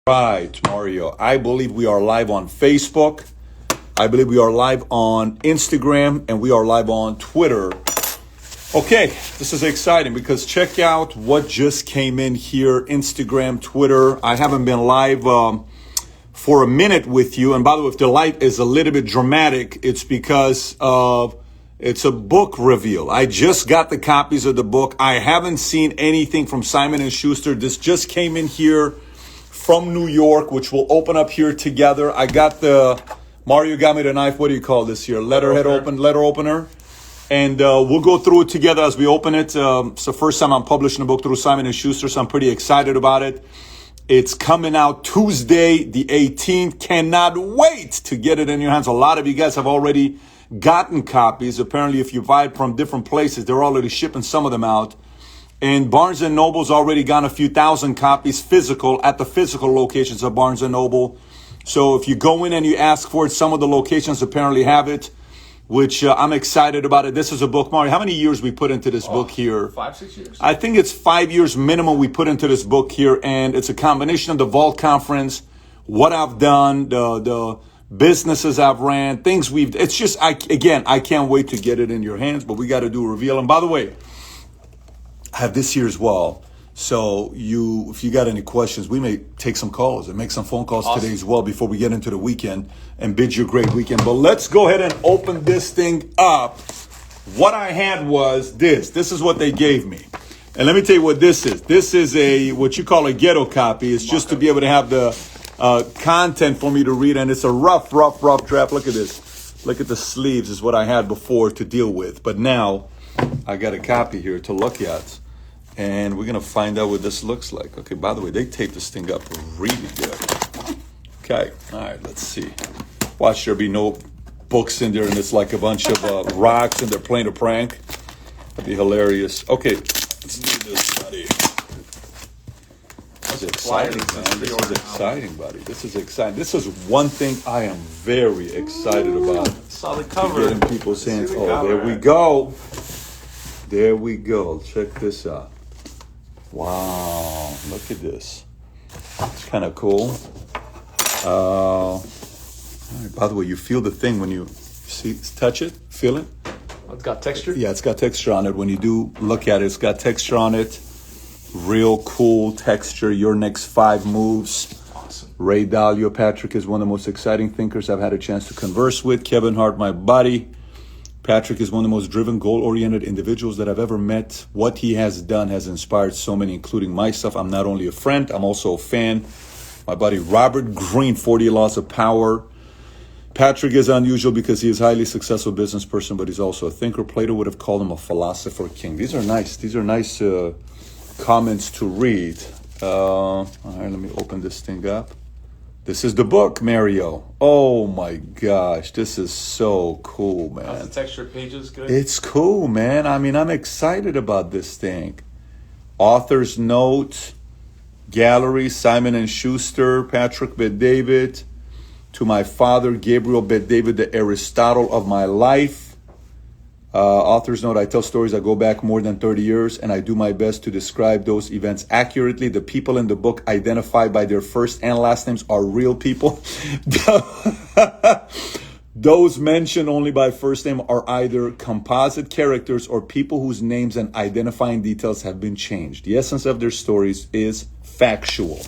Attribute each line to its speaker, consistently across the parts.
Speaker 1: Right, Mario. I believe we are live on Facebook. I believe we are live on Instagram, and we are live on Twitter. Okay, this is exciting because check out what just came in here. Instagram, Twitter. I haven't been live for a minute with you. And by the way, if the light is a little bit dramatic, it's because it's a book reveal. I just got the copies of the book. I haven't seen anything from Simon & Schuster. This just came in here from New York, which we'll open up here together. I got Mario got me the knife. What do you call this here? Letter opener. And we'll go through it together as we open it. It's the first time I'm publishing a book through Simon & Schuster, so I'm pretty excited about it. It's coming out Tuesday, the 18th. Cannot wait to get it in your hands. A lot of you guys have already gotten copies. Apparently, if you buy it from different places, they're already shipping some of them out. And Barnes & Noble's already gotten a few thousand copies physical at the physical locations of Barnes & Noble. So if you go in and you ask for it, some of the locations apparently have it, which I'm excited about it. This is a book, Mario. How many years we put into this book here?
Speaker 2: 5-6 years.
Speaker 1: I think it's 5 years minimum we put into this book here. And it's a combination of the Vault Conference, what I've done, the businesses I've ran, things it's just, I can't wait to get it in your hands, but we got to do a reveal. And by the way, I have this here as well. So if you got any questions, we may take some calls and make some phone calls today as well before we get into the weekend and bid you a great weekend. But let's go ahead and open this thing up. What I had was this. This is what they gave me. And let me tell you what this is. This is what you call a ghetto copy. It's just to be able to have the content for me to read. And it's a rough draft. Look at this. Look at the sleeves is what I had before to deal with. But now I got a copy here to look at. And we're going to find out what this looks like. Okay, by the way, they taped this thing up really good. Okay, all right, let's see. Watch there be no books in there, and it's like a bunch of rocks, and they're playing a prank. That'd be hilarious. Okay, let's do this, buddy. This is exciting, man. This is exciting, buddy. This is exciting. This is one thing I am very excited about.
Speaker 2: Solid cover.
Speaker 1: To get in people's hands. Oh, there we go. There we go. Check this out. Wow, look at this. It's kind of cool. All right, by the way, you feel the thing when you touch it, feel it?
Speaker 2: Oh, it's got texture?
Speaker 1: Yeah, it's got texture on it. When you do look at it, it's got texture on it. Real cool texture. Your next 5 moves.
Speaker 2: Awesome.
Speaker 1: Ray Dalio, Patrick is one of the most exciting thinkers I've had a chance to converse with. Kevin Hart, my buddy. Patrick is one of the most driven, goal-oriented individuals that I've ever met. What he has done has inspired so many, including myself. I'm not only a friend, I'm also a fan. My buddy Robert Greene, 40 Laws of Power. Patrick is unusual because he is a highly successful business person, but he's also a thinker. Plato would have called him a philosopher king. These are nice. These are nice comments to read. All right, let me open this thing up. This is the book, Mario. Oh my gosh, this is so cool, man.
Speaker 2: How's the texture pages good?
Speaker 1: It's cool, man. I mean, I'm excited about this thing. Author's note, gallery, Simon & Schuster, Patrick Bet-David. To my father, Gabriel Bet-David, the Aristotle of my life. Author's note, I tell stories that go back more than 30 years, and I do my best to describe those events accurately. The people in the book identified by their first and last names are real people. Those mentioned only by first name are either composite characters or people whose names and identifying details have been changed. The essence of their stories is factual.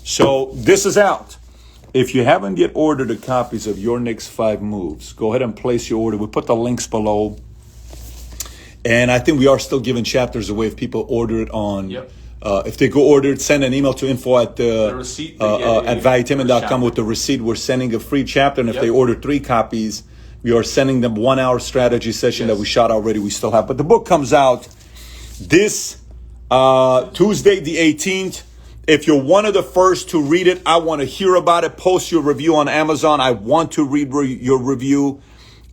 Speaker 1: So this is out. If you haven't yet ordered the copies of Your Next 5 Moves, go ahead and place your order. We'll put the links below. And I think we are still giving chapters away if people order it on.
Speaker 2: Yep.
Speaker 1: If they go order it, send an email to info at valuetainment.com with the receipt. We're sending a free chapter. And if they order 3 copies, we are sending them 1-hour strategy session that we shot already. We still have. But the book comes out this Tuesday, the 18th. If you're one of the first to read it, I want to hear about it. Post your review on Amazon. I want to read your review.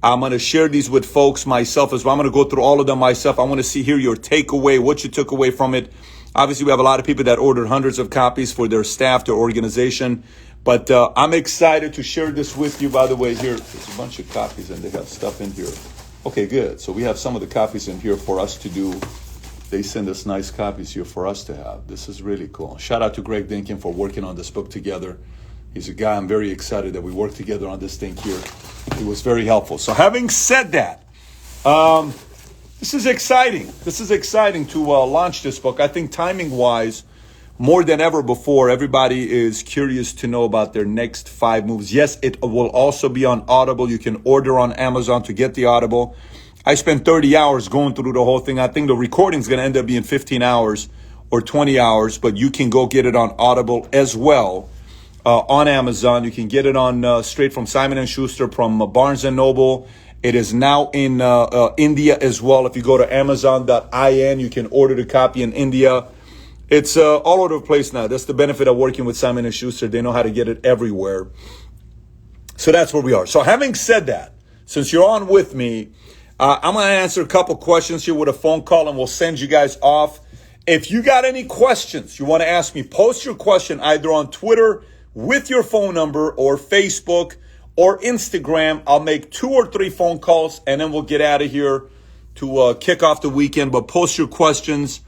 Speaker 1: I'm going to share these with folks myself as well. I'm going to go through all of them myself. I want to hear your takeaway, what you took away from it. Obviously, we have a lot of people that ordered hundreds of copies for their staff, their organization. But I'm excited to share this with you. By the way, here, there's a bunch of copies and they have stuff in here. Okay, good. So we have some of the copies in here for us to do they send us nice copies here for us to have. This is really cool. Shout out to Greg Dinkin for working on this book together. He's a guy I'm very excited that we worked together on this thing here. It was very helpful. So having said that, this is exciting. This is exciting to launch this book. I think timing-wise, more than ever before, everybody is curious to know about their next 5 moves. Yes, it will also be on Audible. You can order on Amazon to get the Audible. I spent 30 hours going through the whole thing. I think the recording is going to end up being 15 hours or 20 hours, but you can go get it on Audible as well. On Amazon. You can get it on straight from Simon & Schuster, from Barnes & Noble. It is now in India as well. If you go to amazon.in, you can order the copy in India. It's all over the place now. That's the benefit of working with Simon & Schuster. They know how to get it everywhere. So that's where we are. So having said that, since you're on with me, I'm going to answer a couple questions here with a phone call, and we'll send you guys off. If you got any questions you want to ask me, post your question either on Twitter with your phone number or Facebook or Instagram. I'll make 2 or 3 phone calls and then we'll get out of here to kick off the weekend. But post your questions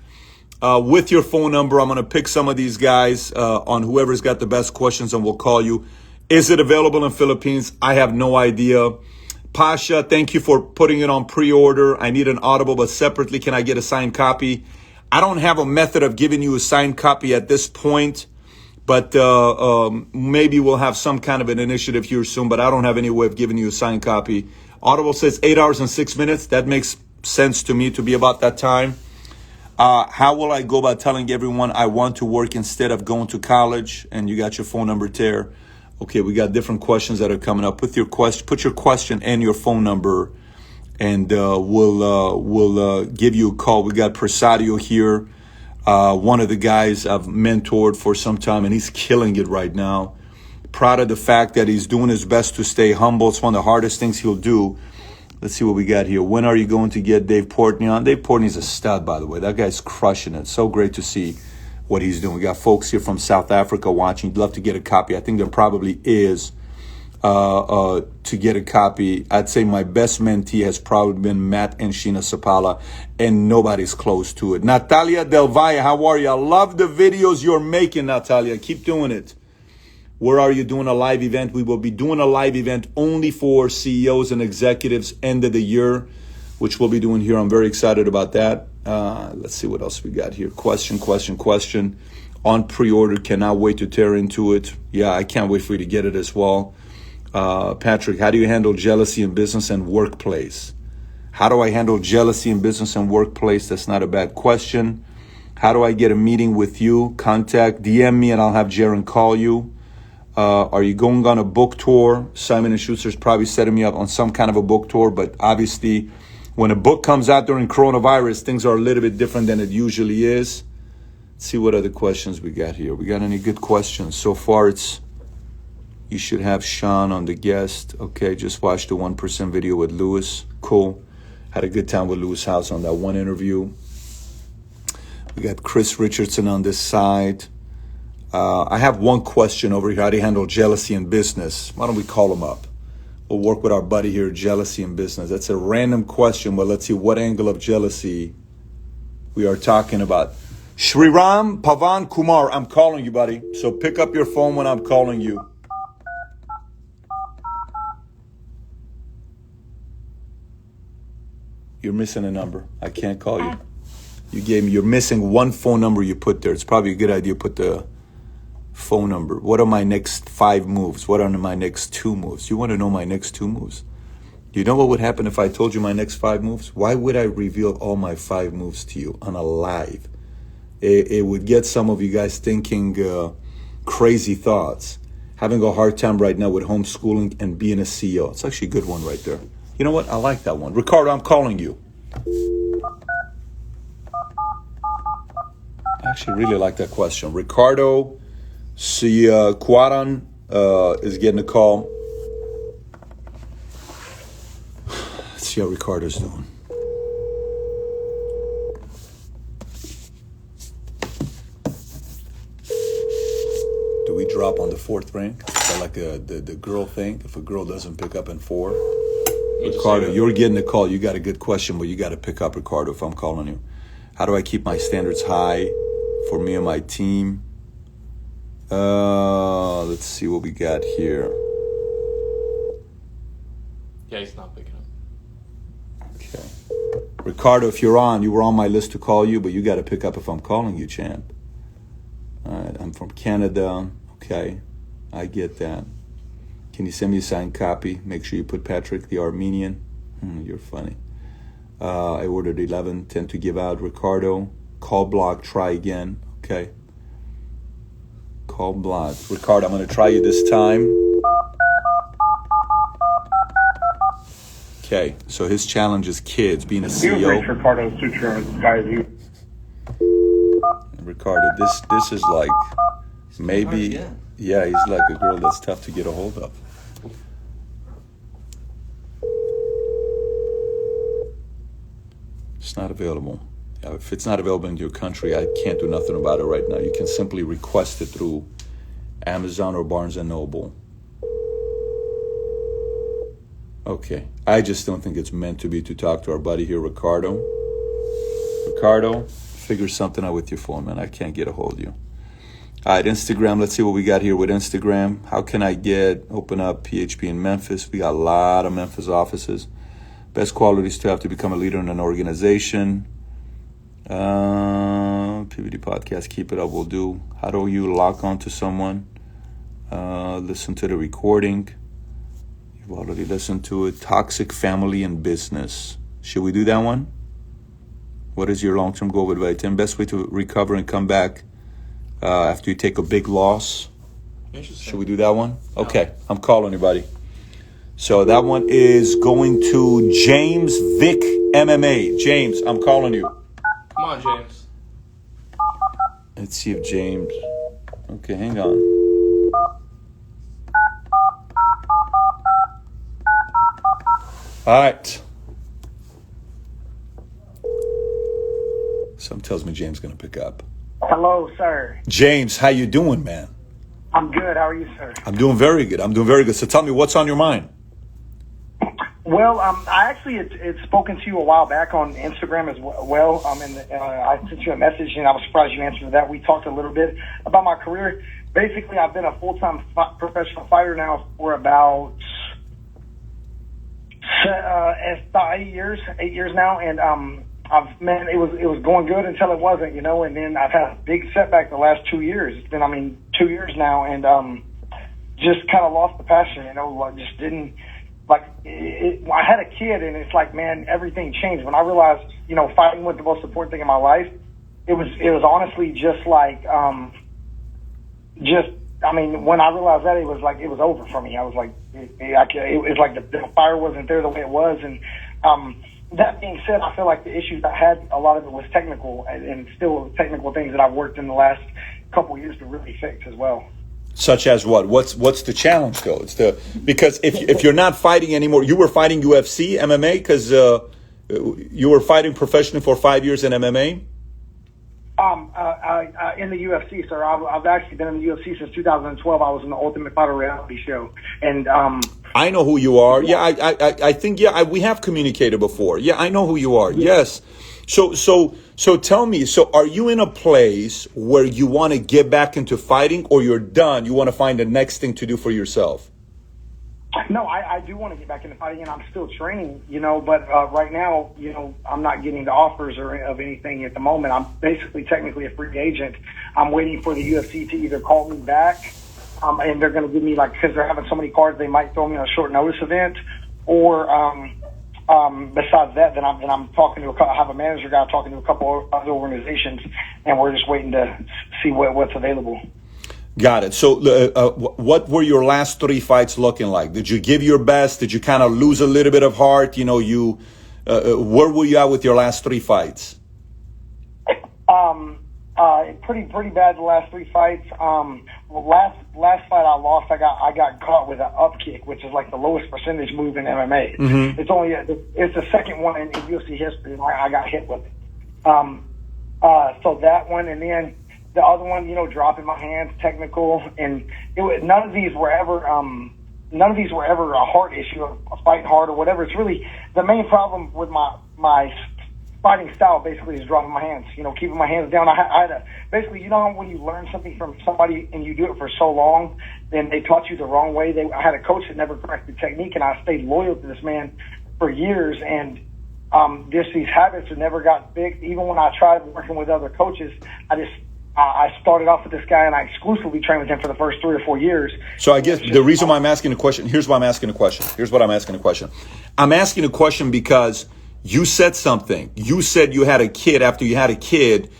Speaker 1: with your phone number. I'm going to pick some of these guys on whoever's got the best questions and we'll call you. Is it available in Philippines? I have no idea. Pasha, thank you for putting it on pre-order. I need an Audible, but separately, can I get a signed copy? I don't have a method of giving you a signed copy at this point. But maybe we'll have some kind of an initiative here soon, but I don't have any way of giving you a signed copy. Audible says 8 hours and 6 minutes. That makes sense to me to be about that time. How will I go about telling everyone I want to work instead of going to college? And you got your phone number there. Okay, we got different questions that are coming up. Put your question and your phone number, and we'll give you a call. We got Presadio here. One of the guys I've mentored for some time, and he's killing it right now. Proud of the fact that he's doing his best to stay humble. It's one of the hardest things he'll do. Let's see what we got here. When are you going to get Dave Portney on? Dave Portney's a stud, by the way. That guy's crushing it. So great to see what he's doing. We got folks here from South Africa watching. Love to get a copy. I think there probably is to get a copy. I'd say my best mentee has probably been Matt and Sheena Sapala, and nobody's close to it. Natalia Del Valle, how are you? I love the videos you're making, Natalia. Keep doing it. Where are you doing a live event? We will be doing a live event only for CEOs and executives end of the year, which we'll be doing here. I'm very excited about that. Let's see what else we got here. Question. On pre-order, cannot wait to tear into it. Yeah, I can't wait for you to get it as well. Patrick, how do you handle jealousy in business and workplace? How do I handle jealousy in business and workplace? That's not a bad question. How do I get a meeting with you? DM me and I'll have Jaron call you. Are you going on a book tour? Simon & Schuster's probably setting me up on some kind of a book tour, but obviously when a book comes out during coronavirus, things are a little bit different than it usually is. Let's see what other questions we got here. We got any good questions? So far you should have Sean on the guest. Okay, just watched the 1% video with Lewis. Cool. Had a good time with Lewis House on that one interview. We got Chris Richardson on this side. I have one question over here. How do you handle jealousy in business? Why don't we call him up? We'll work with our buddy here, jealousy in business. That's a random question, but let's see what angle of jealousy we are talking about. Shriram Pavan Kumar, I'm calling you, buddy. So pick up your phone when I'm calling you. You're missing a number. I can't call you. You're missing one phone number you put there. It's probably a good idea to put the phone number. What are my next 5 moves? What are my next 2 moves? You want to know my next 2 moves? You know what would happen if I told you my next 5 moves? Why would I reveal all my 5 moves to you on a live? It would get some of you guys thinking crazy thoughts. Having a hard time right now with homeschooling and being a CEO. It's actually a good one right there. You know what? I like that one. Ricardo, I'm calling you. I actually really like that question. Ricardo Cuaran is getting a call. Let's see how Ricardo's doing. Do we drop on the 4th rank? Is that like the girl thing? If a girl doesn't pick up in 4? Ricardo, you're getting a call. You got a good question, but you got to pick up, Ricardo, if I'm calling you. How do I keep my standards high for me and my team? Let's see what we got here.
Speaker 2: Yeah, he's not picking up.
Speaker 1: Okay. Ricardo, if you're on, you were on my list to call you, but you got to pick up if I'm calling you, champ. All right, I'm from Canada. Okay, I get that. Can you send me a signed copy? Make sure you put Patrick, the Armenian. You're funny. I ordered 11, 10 to give out. Ricardo, call block, try again. Okay. Call block. Ricardo, I'm going to try you this time. Okay, so his challenge is kids, being a CEO.
Speaker 3: Ricardo Sutra, Skyview.
Speaker 1: Ricardo, this is like maybe, yeah, he's like a girl that's tough to get a hold of. It's not available. If it's not available in your country, I can't do nothing about it right now. You can simply request it through Amazon or Barnes & Noble. Okay, I just don't think it's meant to be to talk to our buddy here, Ricardo. Ricardo, figure something out with your phone, man. I can't get a hold of you. All right, Instagram. Let's see what we got here with Instagram. How can I open up PHP in Memphis? We got a lot of Memphis offices. Best qualities to have to become a leader in an organization. PVD podcast, keep it up, will do. How do you lock on to someone? Listen to the recording. You've already listened to it. Toxic family and business. Should we do that one? What is your long-term goal with Tim? Best way to recover and come back after you take a big loss.
Speaker 2: Interesting.
Speaker 1: Should we do that one? Okay, I'm calling you, buddy. So that one is going to James Vick MMA. James, I'm calling you.
Speaker 2: Come on, James.
Speaker 1: Let's see if James... Okay, hang on. All right. Something tells me James is going to pick up.
Speaker 3: Hello, sir.
Speaker 1: James, how you doing, man?
Speaker 3: I'm good. How are you, sir?
Speaker 1: I'm doing very good. So tell me, what's on your mind?
Speaker 3: Well, I actually had spoken to you a while back on Instagram as well. And I sent you a message, and I was surprised you answered that. We talked a little bit about my career. Basically, I've been a full-time professional fighter now for about 8 years now, and it was going good until it wasn't, and then I've had a big setback the last 2 years. It's been, 2 years now, and just kind of lost the passion, just didn't, I had a kid, and it's like, man, everything changed. When I realized, fighting was the most important thing in my life, it was honestly just like, when I realized that, it was over for me. I was like, it was like the fire wasn't there the way it was. And that being said, I feel like the issues I had, a lot of it was technical, and still technical things that I've worked in the last couple of years to really fix as well.
Speaker 1: Such as what? What's the challenge though? Because if you're not fighting anymore, you were fighting UFC, MMA, because you were fighting professionally for 5 years in MMA. In the UFC, sir. I've actually been in the UFC since 2012. I was in the Ultimate Fighter reality show, and I know who you are. Yeah, I think we have communicated before. Yeah, I know who you are. Yes. So tell me. So are you in a place where you want to get back into fighting, or you're done? You want to find the next thing to do for yourself?
Speaker 3: No, I do want to get back into fighting, and I'm still training, but right now, I'm not getting the offers of anything at the moment. I'm basically technically a free agent. I'm waiting for the UFC to either call me back, and they're going to give me, because they're having so many cards, they might throw me on a short notice event, or besides that, then I'm talking to I have a manager guy talking to a couple of other organizations, and we're just waiting to see what's available.
Speaker 1: Got it. So what were your last 3 fights looking like? Did you give your best? Did you kind of lose a little bit of heart? Where were you at with your last 3 fights?
Speaker 3: Pretty bad the last 3 fights. Last fight I lost, I got caught with an up kick, which is like the lowest percentage move in MMA. Mm-hmm. It's the second one in UFC history, and I got hit with it. So that one, and then the other one, dropping my hands, technical, and none of these were ever a heart issue, a fighting hard or whatever. It's really the main problem with my fighting style basically is dropping my hands, keeping my hands down. I had basically, when you learn something from somebody and you do it for so long, then they taught you the wrong way. I had a coach that never corrected technique, and I stayed loyal to this man for years. And just these habits have never got fixed. Even when I tried working with other coaches, I started off with this guy, and I exclusively trained with him for the first 3 or 4 years.
Speaker 1: So I guess the reason why I'm asking the question, here's why I'm asking the question. Here's what I'm asking the question. I'm asking the question because you said something. You said you had a kid. After you had a kid,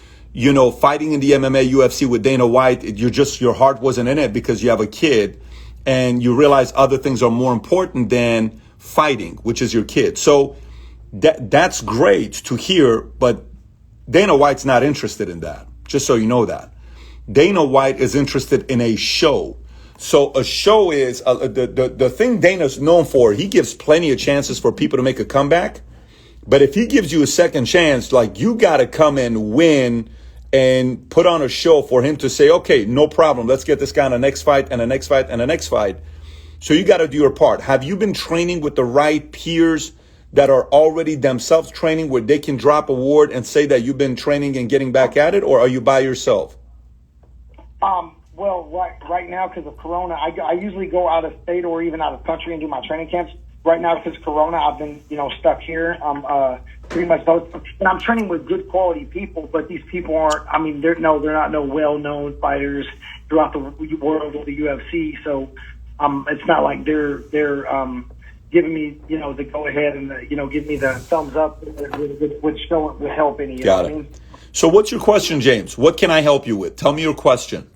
Speaker 1: fighting in the MMA, UFC with Dana White, your heart wasn't in it because you have a kid, and you realize other things are more important than fighting, which is your kid. So that's great to hear, but Dana White's not interested in that. Just so you know that. Dana White is interested in a show. So a show is the thing Dana's known for. He gives plenty of chances for people to make a comeback. But if he gives you a second chance, like, you got to come and win and put on a show for him to say, okay, no problem. Let's get this guy in the next fight and the next fight and the next fight. So you got to do your part. Have you been training with the right peers that are already themselves training where they can drop a word and say that you've been training and getting back at it, or are you by yourself?
Speaker 3: Well, right now, because of Corona, I usually go out of state or even out of country and do my training camps. Right now, because of Corona, I've been, stuck here. Pretty much those, and I'm training with good quality people, but these people aren't, they're not no well-known fighters throughout the world of the UFC. So, it's not like they're giving me, the go ahead and give me the thumbs up, which don't help any.
Speaker 1: Got it. So what's your question, James? What can I help you with? Tell me your question.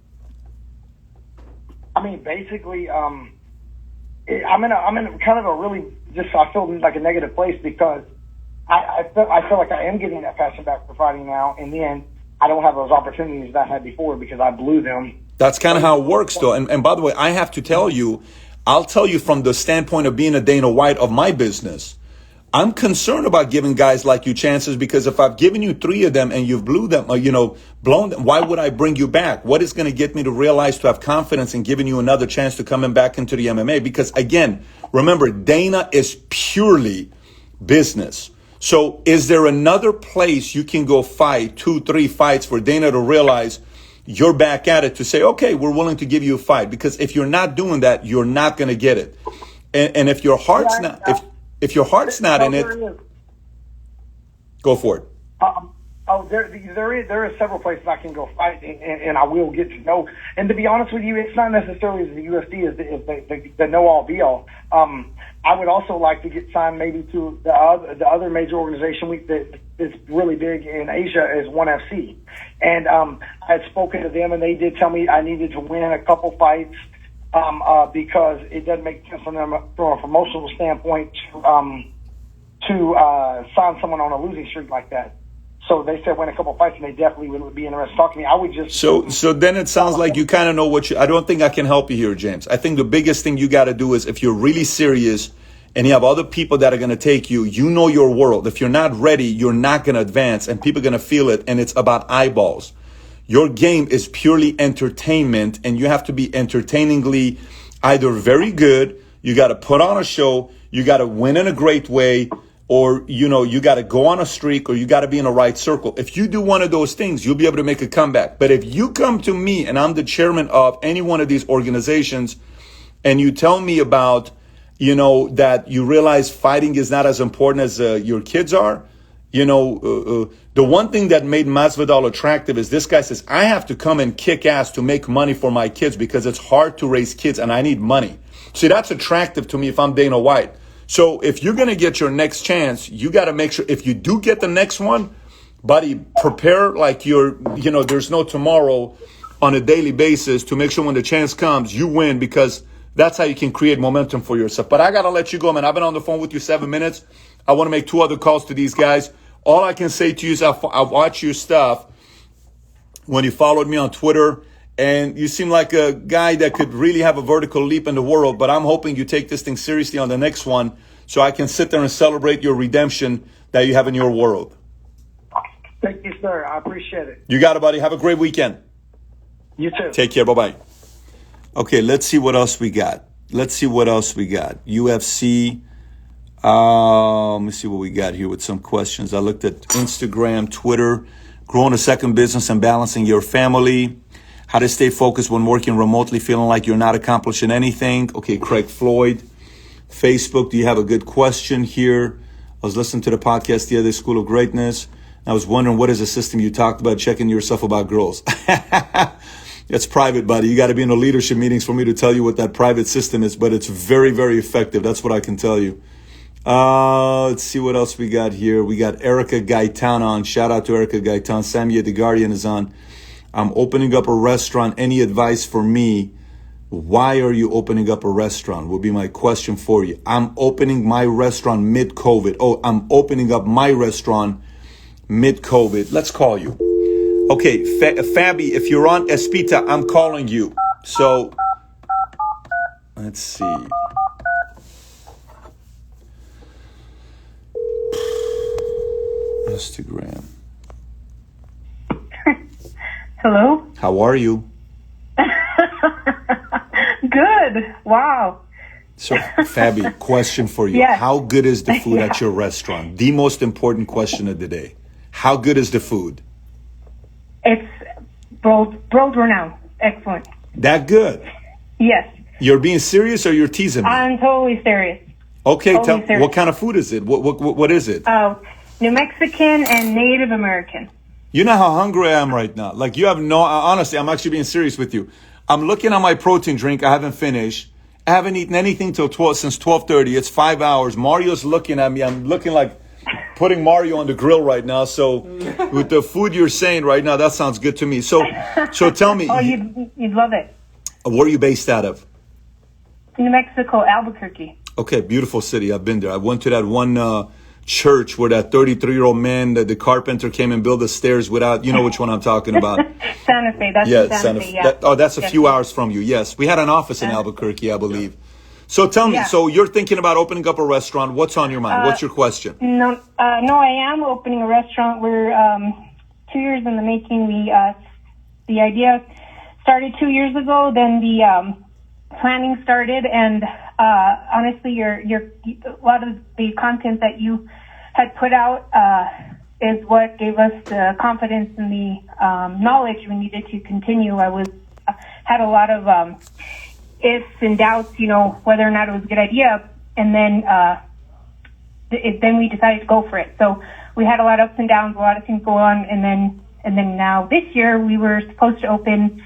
Speaker 3: Basically, I'm in kind of a really I feel like a negative place because I feel like I am getting that passion back for fighting now, and then I don't have those opportunities that I had before because I blew them. That's
Speaker 1: kind of how it works, though. And by the way, I have to tell you, I'll tell you from the standpoint of being a Dana White of my business, I'm concerned about giving guys like you chances, because if I've given you 3 of them and you've blown them, why would I bring you back? What is going to get me to realize, to have confidence in giving you another chance to come back into the MMA? Because again, remember, Dana is purely business. So is there another place you can go fight 2, 3 fights for Dana to realize you're back at it, to say, okay, we're willing to give you a fight? Because if you're not doing that, you're not going to get it. And if your heart's if your heart's not in it, go for it.
Speaker 3: There is several places I can go fight, and I will get to know. And to be honest with you, it's not necessarily the UFC is the know-all, be-all. I would also like to get signed maybe to the other major organization that's really big in Asia is ONE FC. And I had spoken to them, and they did tell me I needed to win a couple fights because it doesn't make sense from them from a promotional standpoint to sign someone on a losing streak like that. So they said win a couple fights, and they definitely would be interested in talking to me. I would just...
Speaker 1: So then it sounds like you kind of know what I don't think I can help you here, James. I think the biggest thing you got to do is, if you're really serious and you have other people that are going to take you, you know your world. If you're not ready, you're not going to advance, and people are going to feel it, and it's about eyeballs. Your game is purely entertainment, and you have to be entertainingly either very good, you got to put on a show, you got to win in a great way, or, you got to go on a streak, or you got to be in the right circle. If you do one of those things, you'll be able to make a comeback. But if you come to me, and I'm the chairman of any one of these organizations, and you tell me about, that you realize fighting is not as important as your kids are, the one thing that made Masvidal attractive is this guy says, I have to come and kick ass to make money for my kids because it's hard to raise kids and I need money. See, that's attractive to me if I'm Dana White. So if you're going to get your next chance, you got to make sure if you do get the next one, buddy, prepare like there's no tomorrow on a daily basis to make sure when the chance comes, you win, because that's how you can create momentum for yourself. But I got to let you go, man. I've been on the phone with you 7 minutes. I want to make 2 other calls to these guys. All I can say to you is I watch your stuff when you followed me on Twitter, and you seem like a guy that could really have a vertical leap in the world, but I'm hoping you take this thing seriously on the next one so I can sit there and celebrate your redemption that you have in your world.
Speaker 3: Thank you, sir. I appreciate it.
Speaker 1: You got it, buddy. Have a great weekend.
Speaker 3: You too.
Speaker 1: Take care. Bye-bye. Okay, let's see what else we got. UFC. Let me see what we got here with some questions. I looked at Instagram, Twitter, growing a second business and balancing your family. How to stay focused when working remotely, feeling like you're not accomplishing anything. Okay, Craig Floyd. Facebook, do you have a good question here? I was listening to the podcast the other School of Greatness. I was wondering, what is the system you talked about, checking yourself about girls? That's private, buddy. You got to be in the leadership meetings for me to tell you what that private system is, but it's very, very effective. That's what I can tell you. Let's see what else we got here. We got Erica Gaitan on. Shout out to Erica Gaitan. Samia the Guardian is on. I'm opening up a restaurant. Any advice for me? Why are you opening up a restaurant? Will be my question for you. I'm opening my restaurant mid-COVID. Oh, I'm opening up my restaurant mid-COVID. Let's call you. Okay, Fabi, if you're on Espita, I'm calling you. So, let's see. Instagram.
Speaker 4: Hello?
Speaker 1: How are you?
Speaker 4: Good. Wow.
Speaker 1: So, Fabi, question for you.
Speaker 4: Yes.
Speaker 1: How good is the food at your restaurant? The most important question of the day. How good is the food?
Speaker 4: It's world renowned. Excellent.
Speaker 1: That good?
Speaker 4: Yes.
Speaker 1: You're being serious or you're teasing me?
Speaker 4: I'm totally serious.
Speaker 1: Okay,
Speaker 4: totally
Speaker 1: tell
Speaker 4: serious.
Speaker 1: what kind of food is it? What is it?
Speaker 4: New Mexican and Native American.
Speaker 1: You know how hungry I am right now. Like, you have no, honestly, I'm actually being serious with you. I'm looking at my protein drink. I haven't finished. I haven't eaten anything since 12:30. It's 5 hours. Mario's looking at me. I'm looking like putting Mario on the grill right now. So with the food you're saying right now, that sounds good to me. So tell me.
Speaker 4: Oh, you'd love it.
Speaker 1: Where are you based out of?
Speaker 4: New Mexico, Albuquerque.
Speaker 1: Okay, beautiful city. I've been there. I went to that one church where that 33-year-old man, the carpenter, came and built the stairs without, you know which one I'm talking about.
Speaker 4: Santa Fe. That's
Speaker 1: Yeah,
Speaker 4: Santa Fe. Yeah.
Speaker 1: That's a few hours from you. Yes, we had an office in Albuquerque, I believe. So tell me,
Speaker 4: Yeah.
Speaker 1: so you're thinking about opening up a restaurant. What's on your mind? What's your question?
Speaker 4: No, I am opening a restaurant. We're 2 years in the making. The idea started 2 years ago. Then the planning started, and honestly, a lot of the content that you had put out is what gave us the confidence and the knowledge we needed to continue. I had a lot of ifs and doubts, whether or not it was a good idea, and then then we decided to go for it. So we had a lot of ups and downs, a lot of things go on, and then now this year we were supposed to open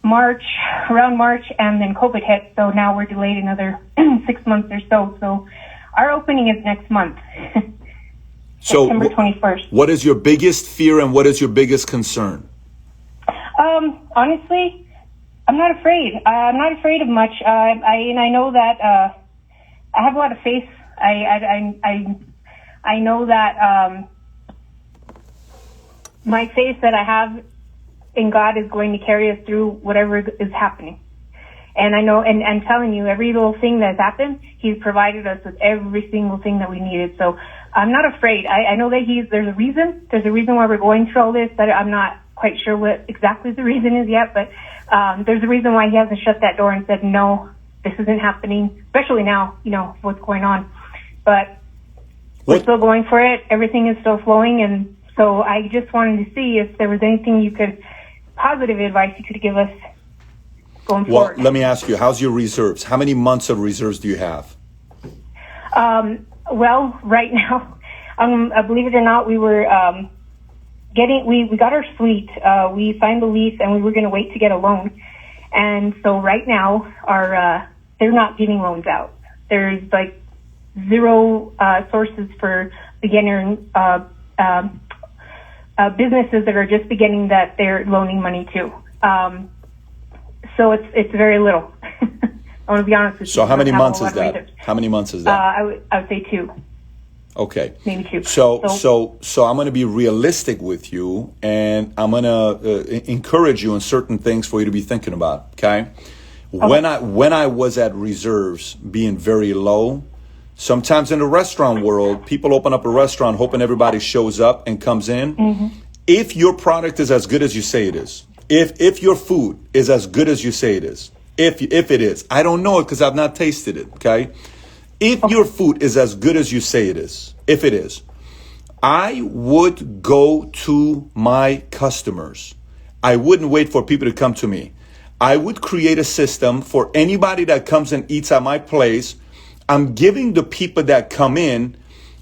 Speaker 4: around March, and then COVID hit, so now we're delayed another 6 months or so. So our opening is next month,
Speaker 1: So
Speaker 4: September 21st.
Speaker 1: what is your biggest fear and what is your biggest concern?
Speaker 4: Honestly, I'm not afraid. I'm not afraid of much. I know that I have a lot of faith. I know that my faith that I have in God is going to carry us through whatever is happening. And I know, and I'm telling you, every little thing that's happened, He's provided us with every single thing that we needed. So I'm not afraid. I know that there's a reason. There's a reason why we're going through all this, but I'm not quite sure what exactly the reason is yet. But there's a reason why He hasn't shut that door and said, no, this isn't happening, especially now, what's going on. But we're still going for it. Everything is still flowing. And so I just wanted to see if there was anything positive advice you could give us going forward.
Speaker 1: Well, let me ask you, how's your reserves? How many months of reserves do you have?
Speaker 4: Well, right now, believe it or not, we were we got our suite. We signed the lease, and we were going to wait to get a loan. And so right now, they're not giving loans out. There's like zero sources for beginner businesses that are just beginning that they're loaning money to. So it's very little. I want to be honest with you.
Speaker 1: So how many months
Speaker 4: is
Speaker 1: is that? How many months is that?
Speaker 4: I would say 2.
Speaker 1: Okay.
Speaker 4: Maybe 2.
Speaker 1: So I'm going to be realistic with you, and I'm going to encourage you in certain things for you to be thinking about. Okay. When I was at reserves being very low, sometimes in the restaurant world, people open up a restaurant hoping everybody shows up and comes in. Mm-hmm. If your product is as good as you say it is, if your food is as good as you say it is, if it is, I don't know it because I've not tasted it. Okay. If your food is as good as you say it is, if it is, I would go to my customers. I wouldn't wait for people to come to me. I would create a system for anybody that comes and eats at my place. I'm giving the people that come in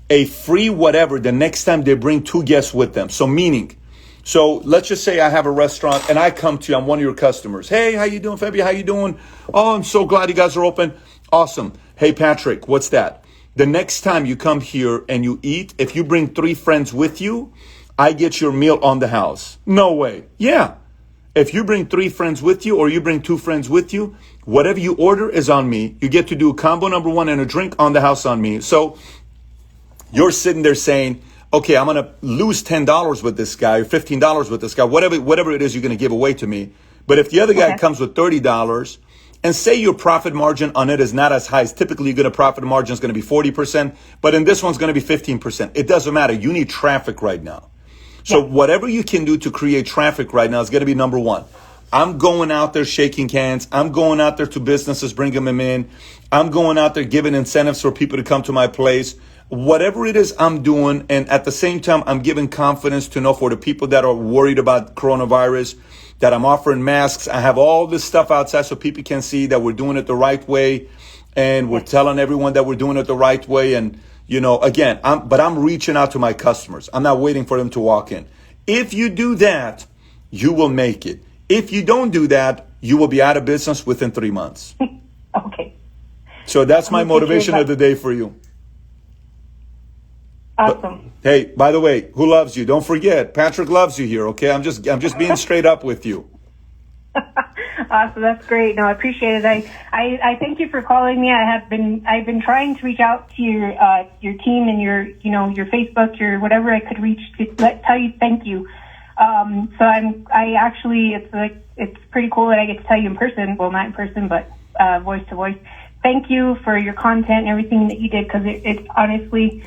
Speaker 1: a free whatever the next time they bring 2 guests with them. So meaning, so let's just say I have a restaurant and I come to you, I'm one of your customers. Hey, how you doing, Fabio? How you doing? Oh, I'm so glad you guys are open. Awesome. Hey, Patrick, what's that? The next time you come here and you eat, if you bring 3 friends with you, I get your meal on the house. No way. Yeah. If you bring 3 friends with you or you bring 2 friends with you, whatever you order is on me. You get to do combo number 1 and a drink on the house on me. So you're sitting there saying, okay, I'm going to lose $10 with this guy or $15 with this guy, whatever it is you're going to give away to me. But if the other guy comes with $30, and say your profit margin on it is not as high as typically you're going to profit margin is going to be 40%, but in this one's going to be 15%. It doesn't matter. You need traffic right now. So whatever you can do to create traffic right now is going to be number 1. I'm going out there shaking hands. I'm going out there to businesses, bringing them in. I'm going out there giving incentives for people to come to my place. Whatever it is I'm doing, and at the same time, I'm giving confidence to know for the people that are worried about coronavirus, that I'm offering masks. I have all this stuff outside so people can see that we're doing it the right way. And we're telling everyone that we're doing it the right way. And, you know, again, I'm reaching out to my customers. I'm not waiting for them to walk in. If you do that, you will make it. If you don't do that, you will be out of business within 3 months.
Speaker 4: Okay.
Speaker 1: So that's my motivation of the day for you.
Speaker 4: Awesome.
Speaker 1: But, hey, by the way, who loves you? Don't forget, Patrick loves you here, okay? I'm just being straight up with you.
Speaker 4: Awesome, that's great. No, I appreciate it. I thank you for calling me. I've been trying to reach out to your team and your Facebook, your whatever I could reach to tell you thank you. So it's pretty cool that I get to tell you in person. Well, not in person, but voice to voice. Thank you for your content and everything that you did, because it honestly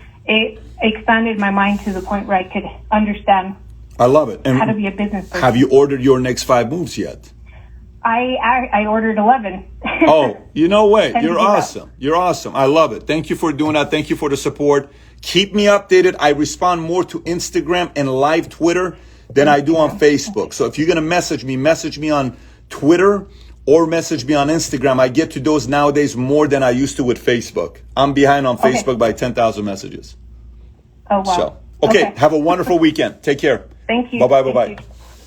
Speaker 4: expanded my mind to the point where I could understand.
Speaker 1: I love it. And
Speaker 4: how to be a business person.
Speaker 1: Have you ordered your next 5 moves yet?
Speaker 4: I ordered 11.
Speaker 1: Oh, you know what? You're awesome. You're awesome. I love it. Thank you for doing that. Thank you for the support. Keep me updated. I respond more to Instagram and live Twitter than I do on Facebook. So if you're going to message me on Twitter or message me on Instagram. I get to those nowadays more than I used to with Facebook. I'm behind on Facebook by 10,000 messages.
Speaker 4: Oh, wow.
Speaker 1: So, okay. Have a wonderful weekend. Take care.
Speaker 4: Thank you.
Speaker 1: Bye-bye, bye-bye.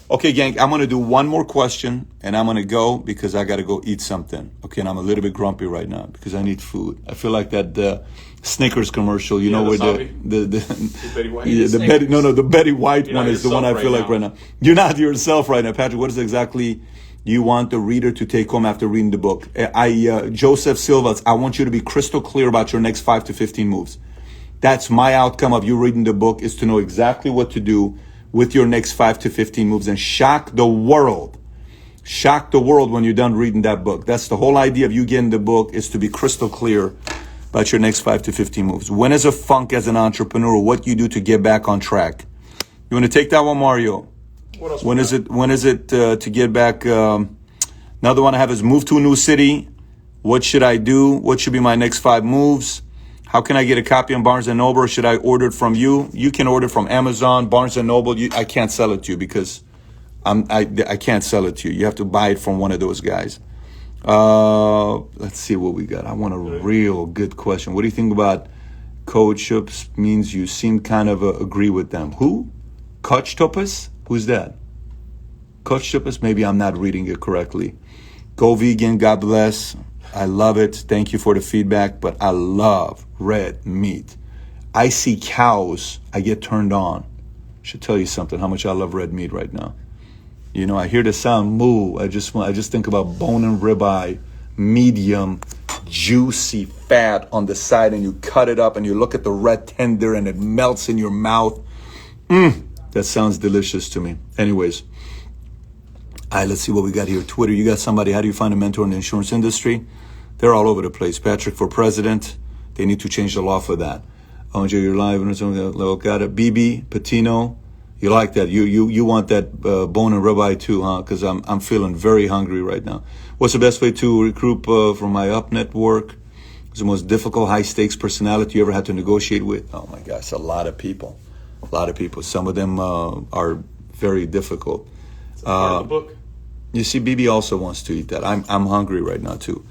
Speaker 1: Okay, gang, I'm going to do one more question, and I'm going to go because I got to go eat something. Okay, and I'm a little bit grumpy right now because I need food. I feel like that Snickers commercial, you know, where the
Speaker 2: Betty White.
Speaker 1: Yeah, the Betty White one is the one I feel like right now. You're not yourself right now, Patrick. What is exactly you want the reader to take home after reading the book? Joseph Silva, I want you to be crystal clear about your next 5 to 15 moves. That's my outcome of you reading the book, is to know exactly what to do with your next 5 to 15 moves and shock the world. Shock the world when you're done reading that book. That's the whole idea of you getting the book, is to be crystal clear about your next 5 to 15 moves. When is a funk as an entrepreneur? What you do to get back on track? You want to take that one, Mario?
Speaker 2: What else?
Speaker 1: When is it to get back? Another one I have is move to a new city. What should I do? What should be my next 5 moves? How can I get a copy on Barnes & Noble? Or should I order it from you? You can order from Amazon, Barnes & Noble. I can't sell it to you because I can't sell it to you. You have to buy it from one of those guys. Let's see what we got. I want a real good question. What do you think about coach-ups? Means you seem kind of agree with them. Who? Coach-topus? Who's that? Coach-topus? Maybe I'm not reading it correctly. Go vegan. God bless. I love it. Thank you for the feedback, but I love red meat. I see cows, I get turned on. Should tell you something, how much I love red meat right now. You know, I hear the sound moo. I just think about bone and ribeye, medium, juicy fat on the side, and you cut it up and you look at the red tender and it melts in your mouth. That sounds delicious to me. Anyways, all right, let's see what we got here. Twitter, you got somebody. How do you find a mentor in the insurance industry? They're all over the place. Patrick for president. They need to change the law for that. Oh, enjoy your live. Got it. BB Patino. You like that? You want that bone and ribeye too, huh? Because I'm feeling very hungry right now. What's the best way to recruit from my up network? Who's the most difficult, high-stakes personality you ever had to negotiate with? Oh, my gosh, a lot of people. A lot of people. Some of them are very difficult.
Speaker 2: It's a part of the book.
Speaker 1: You see, BB also wants to eat that. I'm hungry right now, too.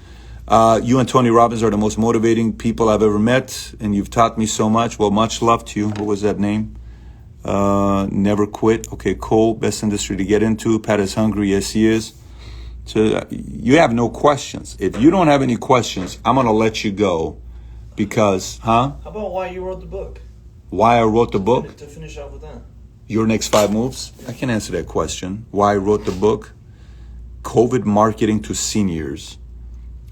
Speaker 1: You and Tony Robbins are the most motivating people I've ever met, and you've taught me so much. Well, much love to you. What was that name? Never quit. Okay, Cole, best industry to get into. Pat is hungry. Yes, he is. So you have no questions. If you don't have any questions, I'm going to let you go because,
Speaker 5: How about why you wrote the book?
Speaker 1: Why I wrote the book?
Speaker 5: To finish off with that.
Speaker 1: Your next 5 moves? I can answer that question. Why I wrote the book? COVID marketing to seniors.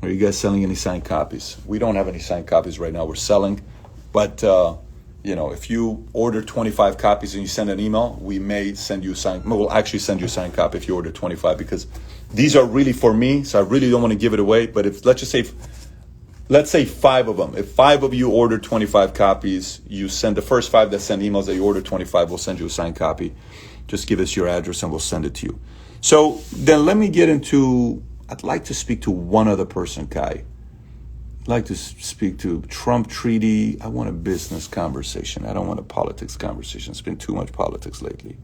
Speaker 1: Are you guys selling any signed copies? We don't have any signed copies right now. We're selling. But, if you order 25 copies and you send an email, we may send you a signed. We'll actually send you a signed copy if you order 25 because these are really for me. So I really don't want to give it away. But if let's say 5 of them. If 5 of you order 25 copies, you send the first 5 that send emails that you order 25. We'll send you a signed copy. Just give us your address and we'll send it to you. So then let me get into. I'd like to speak to one other person, Kai. I'd like to speak to Trump treaty. I want a business conversation. I don't want a politics conversation. It's been too much politics lately.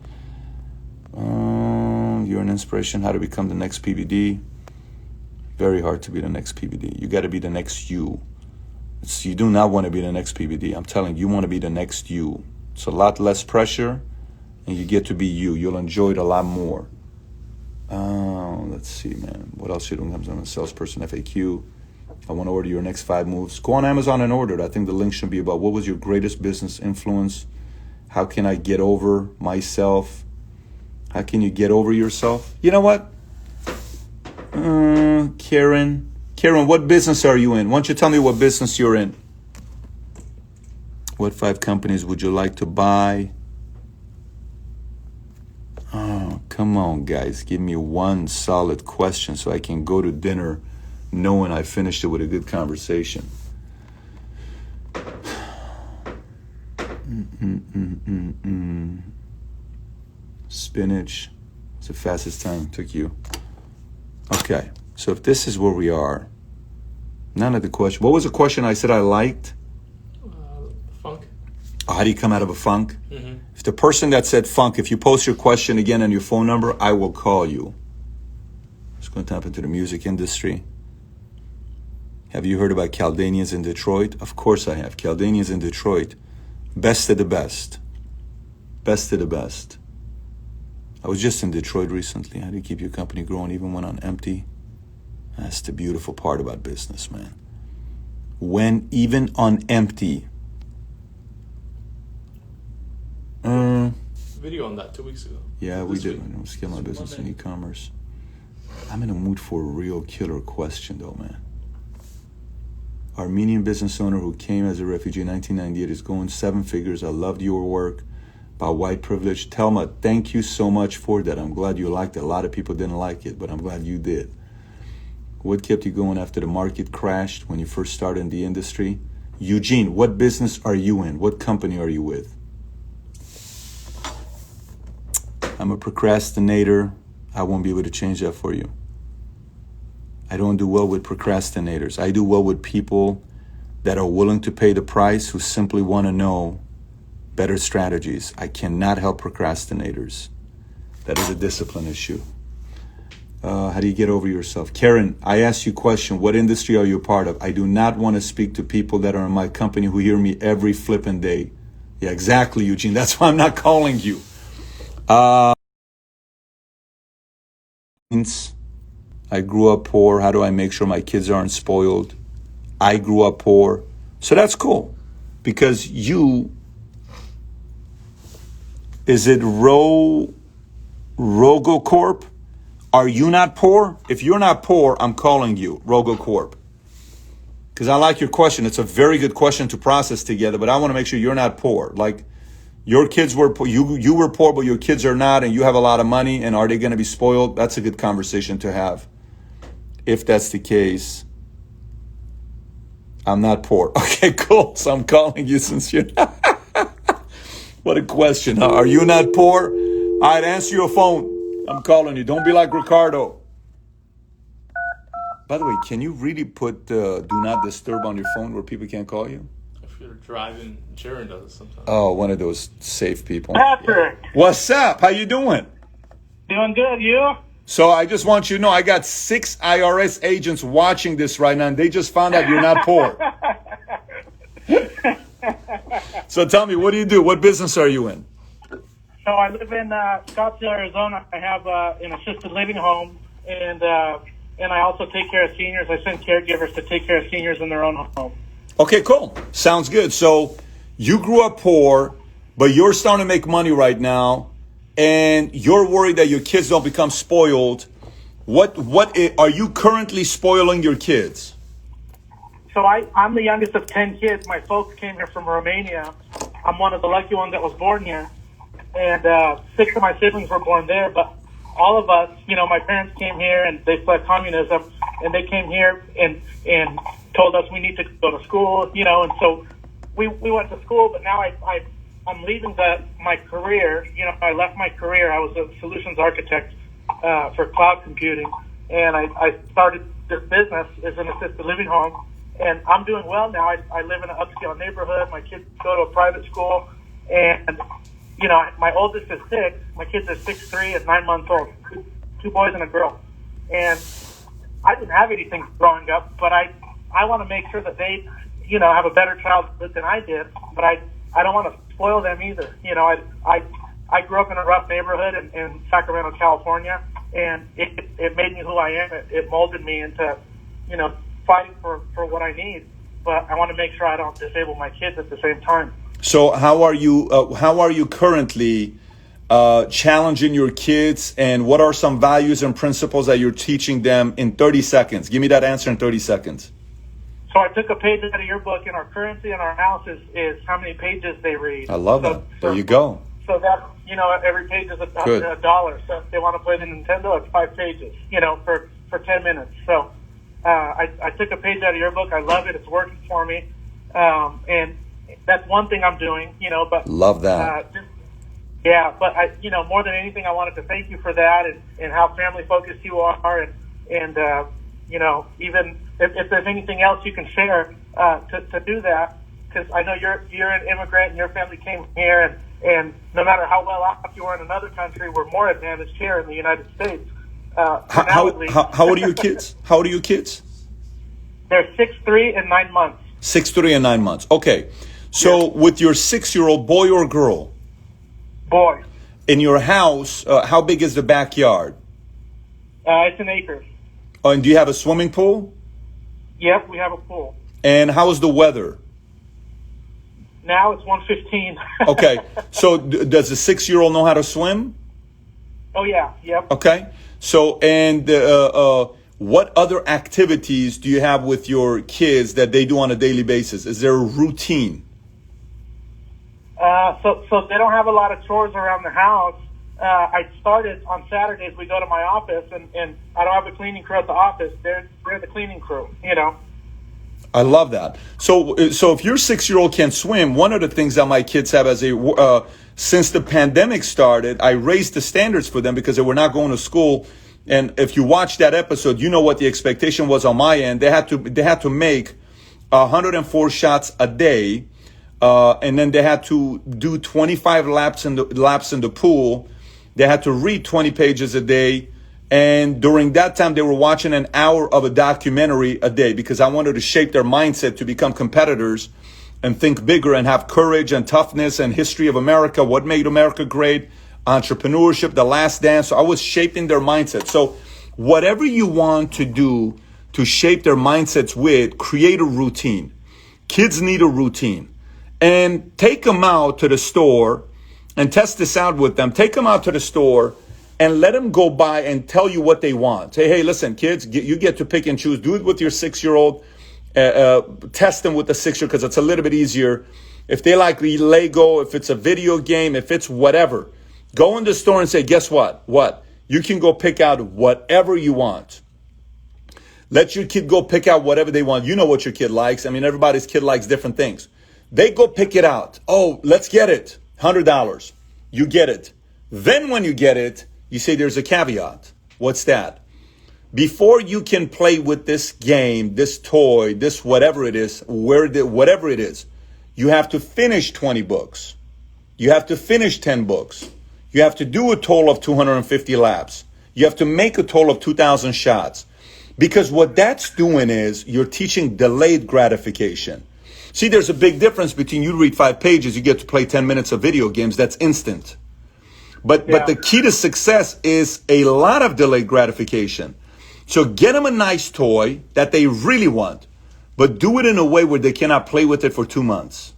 Speaker 1: You're an inspiration. How to become the next PBD. Very hard to be the next PBD. You got to be the next you. You do not want to be the next PBD. I'm telling you, you want to be the next you. It's a lot less pressure, and you get to be you. You'll enjoy it a lot more. Let's see, man. What else you doing? I'm a salesperson FAQ. I want to order your next 5 moves. Go on Amazon and order it. I think the link should be about what was your greatest business influence? How can I get over myself? How can you get over yourself? You know what? Karen, what business are you in? Why don't you tell me what business you're in? What 5 companies would you like to buy? Oh, come on, guys. Give me one solid question so I can go to dinner knowing I finished it with a good conversation. Spinach. It's the fastest time it took you. Okay, so if this is where we are, none of the question. What was the question I said I liked?
Speaker 2: Funk.
Speaker 1: Oh, how do you come out of a funk?
Speaker 2: Mm-hmm.
Speaker 1: If the person that said funk, if you post your question again and your phone number, I will call you. What's going to happen to the music industry? Have you heard about Chaldeans in Detroit? Of course I have. Chaldeans in Detroit. Best of the best. Best of the best. I was just in Detroit recently. How do you keep your company growing even when on empty? That's the beautiful part about business, man. When even on empty.
Speaker 2: Video on that 2 weeks ago.
Speaker 1: Yeah, we did. I'm scaling my business in e-commerce. I'm in a mood for a real killer question, though, man. Armenian business owner who came as a refugee in 1998 is going 7 figures. I loved your work about white privilege. Telma, thank you so much for that. I'm glad you liked it. A lot of people didn't like it, but I'm glad you did. What kept you going after the market crashed when you first started in the industry? Eugene, what business are you in? What company are you with? I'm a procrastinator. I won't be able to change that for you. I don't do well with procrastinators. I do well with people that are willing to pay the price, who simply want to know better strategies. I cannot help procrastinators. That is a discipline issue. How do you get over yourself? Karen, I asked you a question. What industry are you a part of? I do not want to speak to people that are in my company who hear me every flipping day. Yeah, exactly, Eugene. That's why I'm not calling you. I grew up poor. How do I make sure my kids aren't spoiled? I grew up poor. So that's cool. Because you, is it RogoCorp? Are you not poor? If you're not poor, I'm calling you, RogoCorp. Because I like your question. It's a very good question to process together, but I want to make sure you're not poor. Like, your kids were poor, you were poor, but your kids are not, and you have a lot of money, and are they going to be spoiled? That's a good conversation to have. If that's the case, I'm not poor. Okay, cool. So I'm calling you since you're What a question, huh? Are you not poor? I'd answer your phone. I'm calling you. Don't be like Ricardo. By the way, can you really put do not disturb on your phone where people can't call you?
Speaker 2: If you're driving, Jaron does it sometimes.
Speaker 1: Oh, one of those safe people.
Speaker 3: Patrick,
Speaker 1: What's up? How you doing?
Speaker 3: doing good. You?
Speaker 1: So I just want you to know I got 6 IRS agents watching this right now, and they just found out you're not poor. So tell me, what do you do? What business are you in?
Speaker 3: So I live in Scottsdale, Arizona. I have an assisted living home, and I also take care of seniors. I send caregivers to take care of seniors in their own home.
Speaker 1: Okay, cool. Sounds good. So you grew up poor, but you're starting to make money right now, and you're worried that your kids don't become spoiled. What are you currently spoiling your kids?
Speaker 3: So I'm the youngest of 10 kids. My folks came here from Romania. I'm one of the lucky ones that was born here. And 6 of my siblings were born there. But all of us, my parents came here and they fled communism. And they came here and told us we need to go to school, And so we went to school. But now I'm leaving my career. I left my career. I was a solutions architect for cloud computing. And I started this business as an assisted living home. And I'm doing well now. I live in an upscale neighborhood. My kids go to a private school. And, my oldest is 6. My kids are 6'3" and 9 months old. 2 boys and a girl. And I didn't have anything growing up, but I want to make sure that they, have a better childhood than I did. But I don't want to spoil them either. I grew up in a rough neighborhood in Sacramento, California. And it made me who I am. It molded me into, fighting for what I need, but I want to make sure I don't disable my kids at the same time.
Speaker 1: So how are you currently challenging your kids, and what are some values and principles that you're teaching them in 30 seconds? Give me that answer in 30 seconds.
Speaker 3: So I took a page out of your book, and our currency in our house is how many pages they read.
Speaker 1: I love that. There you go.
Speaker 3: So that, every page is $1. So if they want to play the Nintendo, it's 5 pages, for 10 minutes. So I took a page out of your book. I love it. It's working for me. And that's one thing I'm doing, but
Speaker 1: love that.
Speaker 3: But more than anything, I wanted to thank you for that and how family focused you are. And even if there's anything else you can share, to do that, because I know you're an immigrant and your family came here and no matter how well off you are in another country, we're more advantaged here in the United States.
Speaker 1: How old are your kids? How old are your kids?
Speaker 3: They're 6'3" and 9 months.
Speaker 1: 6'3" and 9 months. Okay. So with your 6-year-old, boy or girl?
Speaker 3: Boy.
Speaker 1: In your house, how big is the backyard?
Speaker 3: It's an acre.
Speaker 1: Oh, and do you have a swimming pool?
Speaker 3: Yep, we have a pool.
Speaker 1: And how's the weather?
Speaker 3: Now it's 115.
Speaker 1: Okay. So does the 6-year-old know how to swim?
Speaker 3: Oh, yeah. Yep.
Speaker 1: Okay. So, and what other activities do you have with your kids that they do on a daily basis? Is there a routine?
Speaker 3: So they don't have a lot of chores around the house. I started on Saturdays. We go to my office, and I don't have a cleaning crew at the office. They're the cleaning crew,
Speaker 1: I love that. So if your 6-year-old can't swim, one of the things that my kids have since the pandemic started, I raised the standards for them because they were not going to school. And if you watch that episode, you know what the expectation was on my end. They had to make 104 shots a day, and then they had to do 25 laps in the pool. They had to read 20 pages a day. And during that time, they were watching an hour of a documentary a day because I wanted to shape their mindset to become competitors and think bigger and have courage and toughness and history of America, what made America great, entrepreneurship, The Last Dance. So I was shaping their mindset. So whatever you want to do to shape their mindsets with, create a routine. Kids need a routine. And take them out to the store and test this out with them. Take them out to the store and let them go by and tell you what they want. Say, hey, listen, kids, you get to pick and choose. Do it with your 6-year-old. Test them with the 6-year-old because it's a little bit easier. If they like Lego, if it's a video game, if it's whatever, go in the store and say, guess what? What? You can go pick out whatever you want. Let your kid go pick out whatever they want. You know what your kid likes. I mean, everybody's kid likes different things. They go pick it out. Oh, let's get it. $100. You get it. Then when you get it, you say there's a caveat. What's that? before you can play with this game, this toy, this whatever it is, whatever it is, you have to finish 20 books. You have to finish 10 books. You have to do a total of 250 laps. You have to make a total of 2,000 shots. Because what that's doing is you're teaching delayed gratification. See, there's a big difference between you read 5 pages, you get to play 10 minutes of video games. That's instant. But the key to success is a lot of delayed gratification. So get them a nice toy that they really want, but do it in a way where they cannot play with it for 2 months.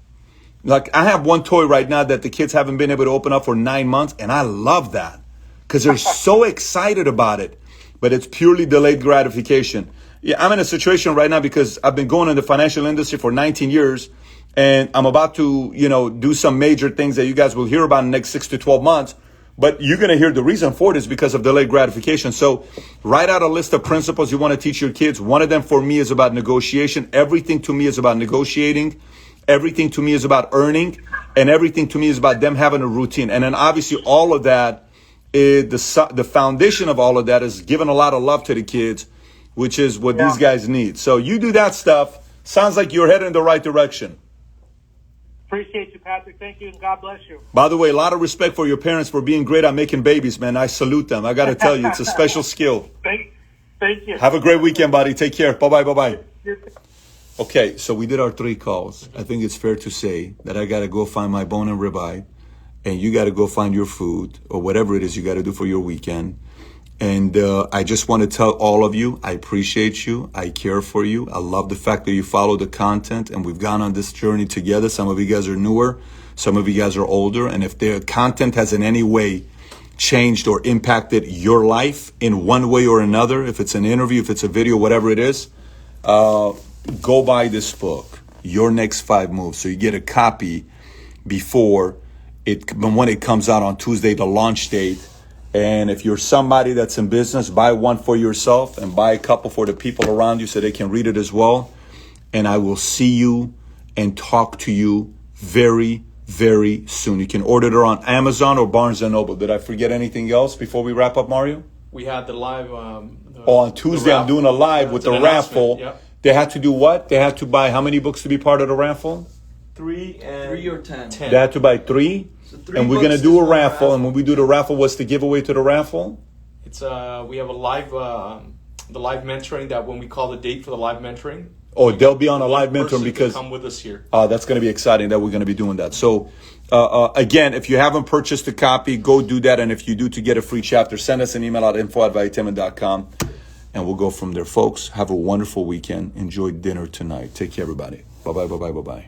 Speaker 1: Like I have one toy right now that the kids haven't been able to open up for 9 months, and I love that because they're so excited about it, but it's purely delayed gratification. Yeah, I'm in a situation right now because I've been going in the financial industry for 19 years, and I'm about to, do some major things that you guys will hear about in the next 6 to 12 months. But you're going to hear the reason for it is because of delayed gratification. So write out a list of principles you want to teach your kids. One of them for me is about negotiation. Everything to me is about negotiating. Everything to me is about earning. And everything to me is about them having a routine. And then obviously all of that, the foundation of all of that is giving a lot of love to the kids, which is what these guys need. So you do that stuff. Sounds like you're heading in the right direction.
Speaker 6: Appreciate you, Patrick. Thank you, and God bless you.
Speaker 1: By the way, a lot of respect for your parents for being great at making babies, man. I salute them. I got to tell you, it's a special skill.
Speaker 6: Thank you.
Speaker 1: Have a great weekend, buddy. Take care. Bye-bye. Okay, so we did our 3 calls. I think it's fair to say that I got to go find my bone and ribeye, and you got to go find your food or whatever it is you got to do for your weekend. And I just want to tell all of you, I appreciate you. I care for you. I love the fact that you follow the content, and we've gone on this journey together. Some of you guys are newer. Some of you guys are older. And if the content has in any way changed or impacted your life in one way or another, if it's an interview, if it's a video, whatever it is, go buy this book, Your Next 5 Moves. So you get a copy before when it comes out on Tuesday, the launch date. And if you're somebody that's in business, buy one for yourself and buy a couple for the people around you so they can read it as well. And I will see you and talk to you very, very soon. You can order it on Amazon or Barnes & Noble. Did I forget anything else before we wrap up, Mario?
Speaker 2: We had the live.
Speaker 1: On Tuesday, I'm doing a live with the raffle.
Speaker 2: Yep.
Speaker 1: They had to do what? They had to buy how many books to be part of the raffle?
Speaker 5: 3 or 10.
Speaker 1: They had to buy 3.
Speaker 5: So 3
Speaker 1: and we're
Speaker 5: books
Speaker 1: going to do a
Speaker 5: is
Speaker 1: raffle. And when we do the raffle, what's the giveaway to the raffle?
Speaker 2: It's we have a live the live mentoring that when we call the date for the live mentoring.
Speaker 1: Oh, they'll be on a live mentoring
Speaker 2: person
Speaker 1: because
Speaker 2: come with us here.
Speaker 1: That's going to be exciting that we're going to be doing that. So again, if you haven't purchased a copy, go do that. And if you do, to get a free chapter, send us an email at info@vitamin.com. And we'll go from there. Folks, have a wonderful weekend. Enjoy dinner tonight. Take care, everybody. Bye-bye.